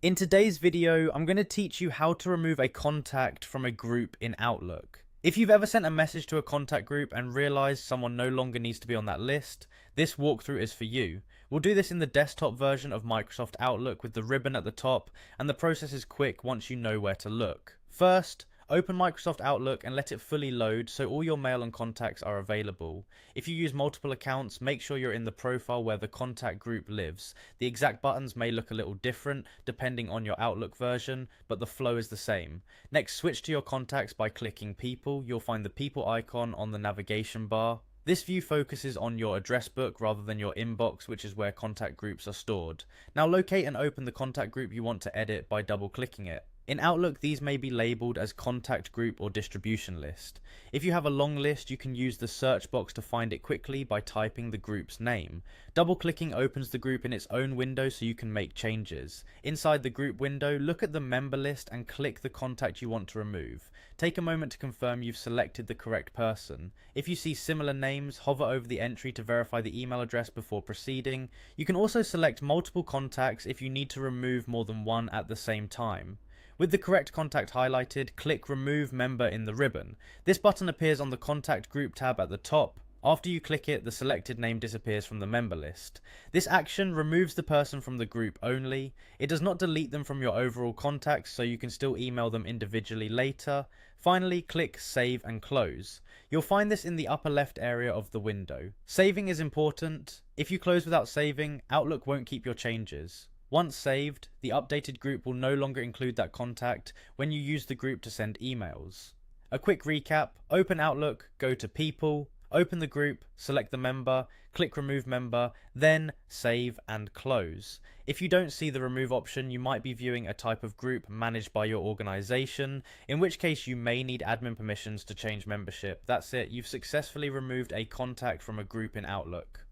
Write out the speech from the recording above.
In today's video, I'm going to teach you how to remove a contact from a group in Outlook. If you've ever sent a message to a contact group and realized someone no longer needs to be on that list, this walkthrough is for you. We'll do this in the desktop version of Microsoft Outlook with the ribbon at the top, and the process is quick once you know where to look. First, open Microsoft Outlook and let it fully load so all your mail and contacts are available. If you use multiple accounts, make sure you're in the profile where the contact group lives. The exact buttons may look a little different depending on your Outlook version, but the flow is the same. Next, switch to your contacts by clicking People. You'll find the People icon on the navigation bar. This view focuses on your address book rather than your inbox, which is where contact groups are stored. Now locate and open the contact group you want to edit by double clicking it. In Outlook, these may be labeled as contact group or distribution list. If you have a long list, you can use the search box to find it quickly by typing the group's name. Double-clicking opens the group in its own window so you can make changes. Inside the group window, look at the member list and click the contact you want to remove. Take a moment to confirm you've selected the correct person. If you see similar names, hover over the entry to verify the email address before proceeding. You can also select multiple contacts if you need to remove more than one at the same time. With the correct contact highlighted, click Remove Member in the ribbon. This button appears on the Contact Group tab at the top. After you click it, the selected name disappears from the member list. This action removes the person from the group only. It does not delete them from your overall contacts, so you can still email them individually later. Finally, click Save and Close. You'll find this in the upper left area of the window. Saving is important. If you close without saving, Outlook won't keep your changes. Once saved, the updated group will no longer include that contact when you use the group to send emails. A quick recap: open Outlook, go to People, open the group, select the member, click Remove Member, then Save and Close. If you don't see the Remove option, you might be viewing a type of group managed by your organization, in which case you may need admin permissions to change membership. That's it, you've successfully removed a contact from a group in Outlook.